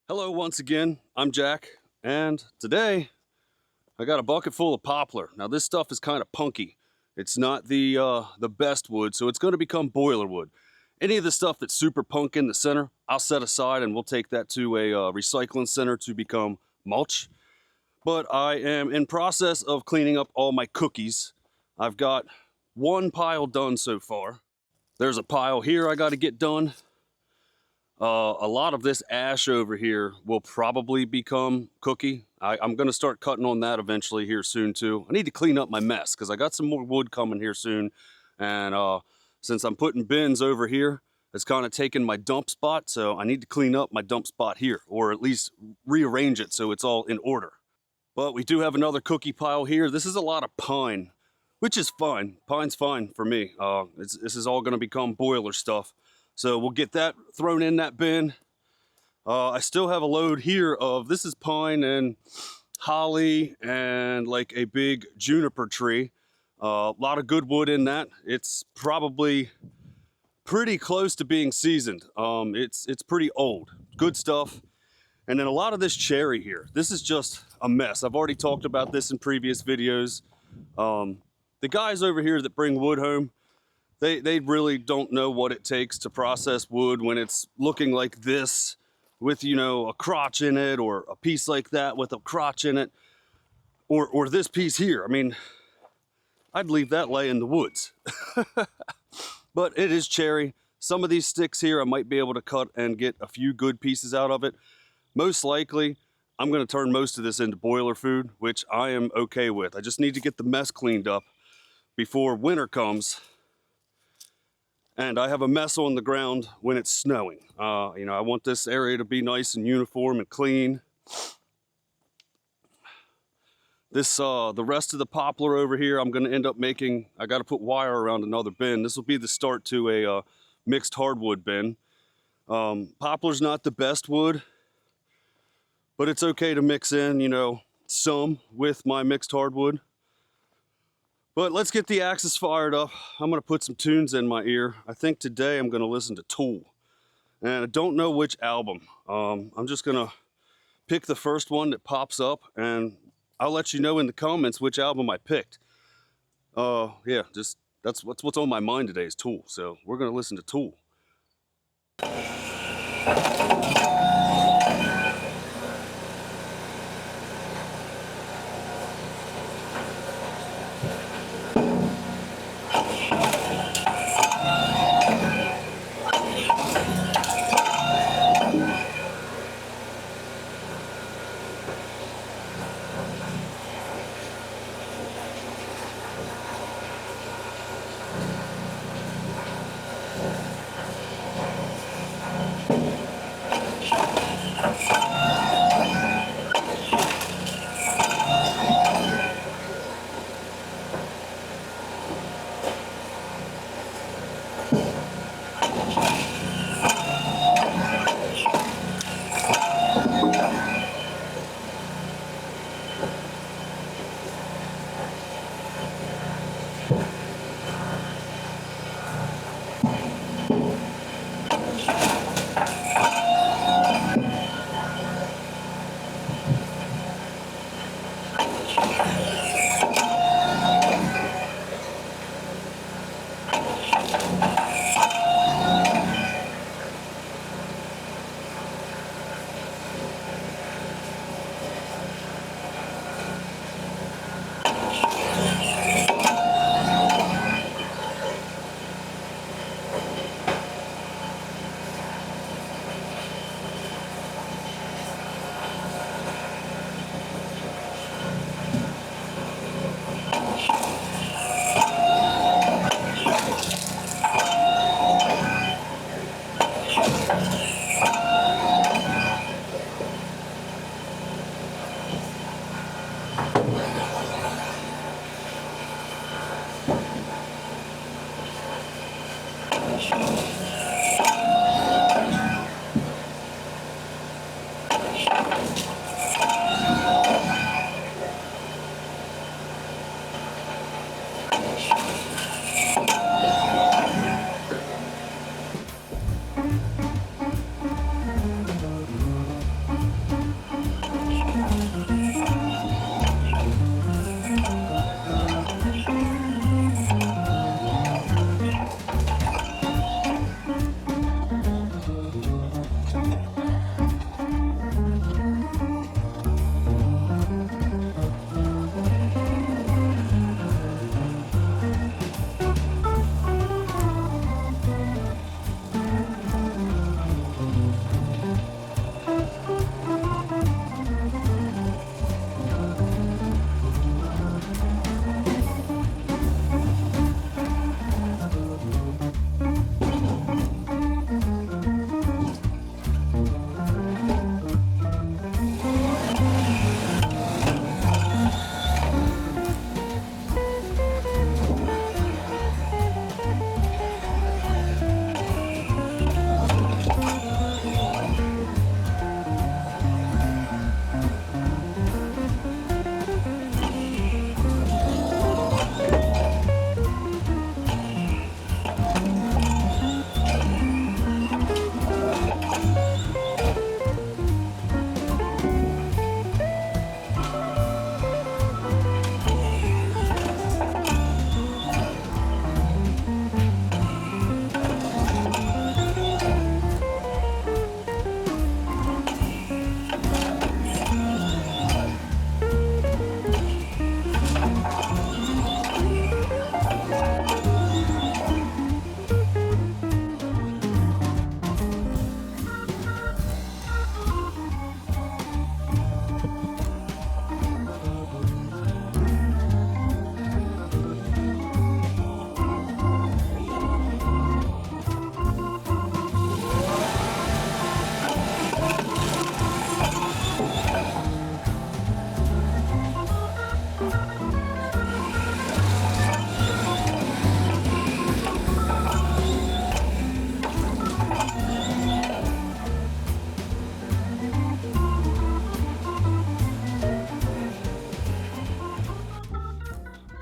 Hello once again, I'm Jack, and today I got a bucket full of poplar. Now this stuff is kind of punky. It's not the best wood, so it's going to become boiler wood. Any of the stuff that's super punk in the center, I'll set aside and we'll take that to a recycling center to become mulch. But I am in process of cleaning up all my cookies. I've got one pile done so far. There's a pile here I got to get done. A lot of this ash over here will probably become cookie. I'm going to start cutting on that eventually here soon too. I need to clean up my mess because I got some more wood coming here soon. And since I'm putting bins over here, it's kind of taking my dump spot. So I need to clean up my dump spot here, or at least rearrange it so it's all in order. But we do have another cookie pile here. This is a lot of pine, which is fine. Pine's fine for me. This is all going to become boiler stuff. So we'll get that thrown in that bin. I still have a load here of, this is pine and holly and like a big juniper tree. A lot of good wood in that. It's probably pretty close to being seasoned. It's pretty old, good stuff. And then a lot of this cherry here. This is just a mess. I've already talked about this in previous videos. The guys over here that bring wood home, they really don't know what it takes to process wood when it's looking like this with, you know, a crotch in it, or a piece like that with a crotch in it, or this piece here. I mean, I'd leave that lay in the woods. But it is cherry. Some of these sticks here I might be able to cut and get a few good pieces out of it. Most likely, I'm going to turn most of this into boiler food, which I am okay with. I just need to get the mess cleaned up before winter comes. And I have a mess on the ground when it's snowing. You know, I want this area to be nice and uniform and clean. This, the rest of the poplar over here, I'm gonna end up making, I gotta put wire around another bin. This will be the start to a mixed hardwood bin. Poplar's not the best wood, but it's okay to mix in, you know, some with my mixed hardwood. But let's get the Axis fired up. I'm gonna put some tunes in my ear. I think today I'm gonna listen to Tool. And I don't know which album. I'm just gonna pick the first one that pops up, and I'll let you know in the comments which album I picked. Yeah, just that's what's on my mind today is Tool. So we're gonna listen to Tool.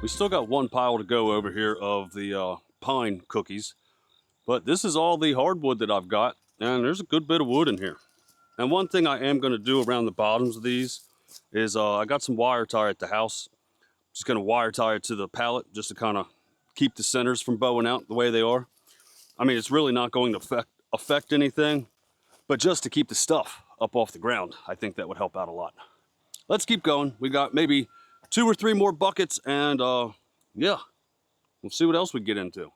We still got one pile to go over here of the pine cookies, but this is all the hardwood that I've got, and there's a good bit of wood in here. And one thing I am going to do around the bottoms of these is I got some wire tie at the house. Just going to wire tie it to the pallet just to kind of keep the centers from bowing out the way they are. I mean, it's really not going to affect anything, but just to keep the stuff up off the ground, I think that would help out a lot. Let's keep going. We got maybe 2 or 3 more buckets, and yeah, we'll see what else we get into.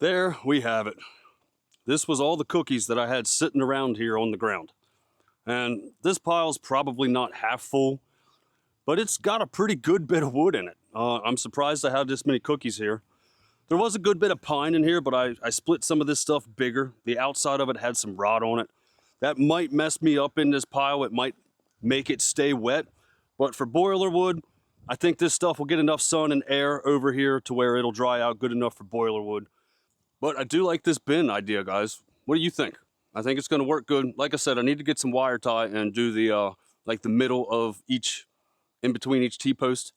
There we have it. This was all the cookies that I had sitting around here on the ground. And this pile's probably not half full, but it's got a pretty good bit of wood in it. I'm surprised I have this many cookies here. There was a good bit of pine in here, but I split some of this stuff bigger. The outside of it had some rot on it. That might mess me up in this pile. It might make it stay wet. But for boiler wood, I think this stuff will get enough sun and air over here to where it'll dry out good enough for boiler wood. But I do like this bin idea, guys. What do you think? I think it's going to work good. Like I said, I need to get some wire tie and do the like the middle of each, in between each T-post,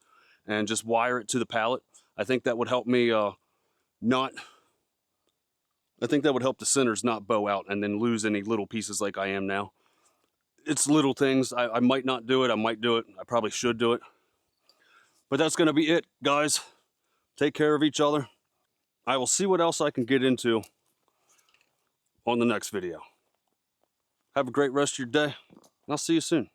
and just wire it to the pallet. I think that would help me not, I think that would help the centers not bow out and then lose any little pieces like I am now. It's little things. I might not do it. I might do it. I probably should do it. But that's going to be it, guys. Take care of each other. I will see what else I can get into on the next video. Have a great rest of your day, and I'll see you soon.